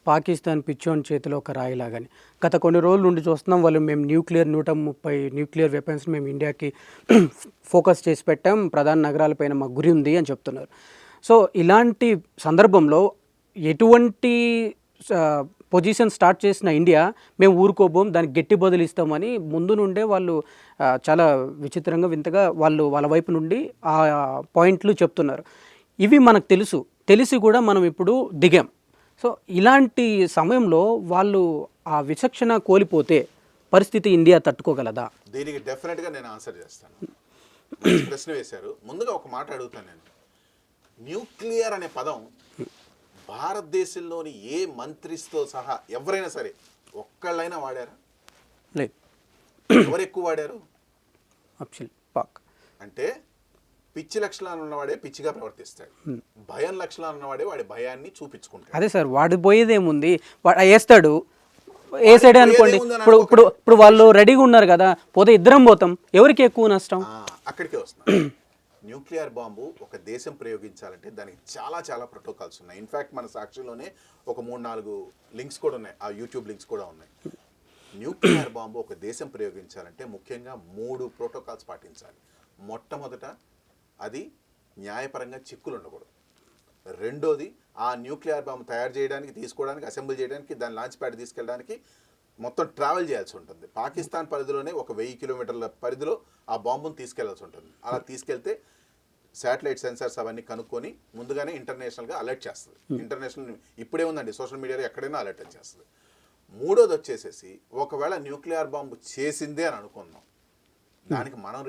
పాకిస్తాన్ పిచ్చోని చేతిలో ఒక రాయిలాగాని గత కొన్ని రోజుల నుండి చూస్తున్నాం. వాళ్ళు మేము 130 న్యూక్లియర్ వెపన్స్ మేము ఇండియాకి ఫోకస్ చేసి పెట్టాం, ప్రధాన నగరాలపైన మా గురి ఉంది అని చెప్తున్నారు. సో ఇలాంటి సందర్భంలో ఎటువంటి పొజిషన్ స్టార్ట్ చేసిన ఇండియా మేము ఊరుకోబోం, దానికి గట్టి బదులు ఇస్తామని ముందు నుండే వాళ్ళు చాలా విచిత్రంగా వింతగా వాళ్ళ వైపు నుండి ఆ పాయింట్లు చెప్తున్నారు. ఇవి మనకు తెలిసి కూడా మనం ఇప్పుడు దిగాం. సో ఇలాంటి సమయంలో వాళ్ళు ఆ విచక్షణ కోల్పోతే పరిస్థితి ఇండియా తట్టుకోగలదా? దీనికి డెఫినెట్గా నేను ఆన్సర్ చేస్తాను. ప్రశ్న వేశారు. ముందుగా ఒక మాట అడుగుతాను నేను. న్యూక్లియర్ అనే పదం భారతదేశంలోని ఏ మంత్రితో సహా ఎవరైనా సరే ఒక్కళ్ళైనా వాడారా? లేదు. ఎవరు ఎక్కువ వాడారు? పాక్. అంటే పిచ్చి లక్షణాలు ఉన్నవాడే పిచ్చిగా ప్రవర్తిస్తాడు, భయం లక్షణాలు ఉన్నవాడే వాడి భయాన్ని చూపించుకుంటాడు. అదే సార్, వాడి పోయేదేముంది, వాడు వేస్తాడు, వేసాడే అనుకోండి. ఇప్పుడు వాళ్ళు రెడీగా ఉన్నారు కదా, పోతే ఇద్దరం పోతాం, ఎవరికి ఎక్కువ నష్టం? అక్కడికే వస్తున్నాం. న్యూక్లియర్ బాంబు ఒక దేశం ప్రయోగించాలంటే దానికి చాలా చాలా ప్రోటోకాల్స్ ఉన్నాయి. ఇన్ఫ్యాక్ట్ మన సాక్షిలోనే ఒక 3-4 లింక్స్ కూడా ఉన్నాయి, ఆ యూట్యూబ్ లింక్స్ కూడా ఉన్నాయి. న్యూక్లియర్ బాంబు ఒక దేశం ప్రయోగించాలంటే ముఖ్యంగా 3 ప్రోటోకాల్స్ పాటించాలి. మొట్టమొదట అది న్యాయపరంగా చిక్కులు ఉండకూడదు. రెండోది, ఆ న్యూక్లియర్ బాంబు తయారు చేయడానికి, తీసుకోవడానికి, అసెంబ్లీ చేయడానికి, దాని లాంచ్ ప్యాడ్ తీసుకెళ్ళడానికి మొత్తం ట్రావెల్ చేయాల్సి ఉంటుంది. పాకిస్తాన్ పరిధిలోనే ఒక 1000 కిలోమీటర్ల పరిధిలో ఆ బాంబును తీసుకెళ్లాల్సి ఉంటుంది. అలా తీసుకెళ్తే శాటిలైట్ సెన్సార్స్ అవన్నీ కనుక్కొని ముందుగానే ఇంటర్నేషనల్గా అలర్ట్ చేస్తుంది. ఇంటర్నేషనల్ ఇప్పుడే ఉందండి, సోషల్ మీడియాలో ఎక్కడైనా అలర్ట్ చేస్తుంది. మూడోది వచ్చేసేసి, ఒకవేళ న్యూక్లియర్ బాంబు చేసిందే అని అనుకుందాం, దానికి మనం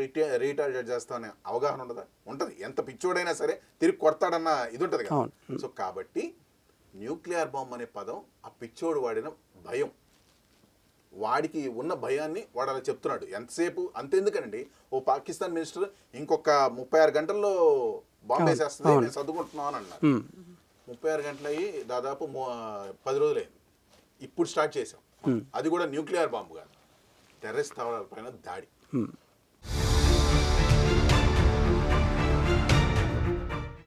రీటార్గెట్ చేస్తామనే అవగాహన ఉండదా? ఉంటుంది. ఎంత పిచ్చోడైనా సరే తిరిగి కొడతాడన్న ఇది ఉంటుంది కదా. సో కాబట్టి న్యూక్లియర్ బాంబు అనే పదం ఆ పిచ్చోడు వాడిన భయం, వాడికి ఉన్న భయాన్ని వాడు అలా చెప్తున్నాడు. ఎంతసేపు అంతెందుకనండి, ఓ పాకిస్తాన్ మినిస్టర్ ఇంకొక 36 గంటల్లో బాంబు వేసేస్తుంది, నేను చదువుకుంటున్నాను అని అన్నారు. 36 గంటలు అయ్యి దాదాపు 10 రోజులైంది. ఇప్పుడు స్టార్ట్ చేసాం. అది కూడా న్యూక్లియర్ బాంబు కాదు, టెర్రరిస్ట్ స్థావరాల పైన దాడి.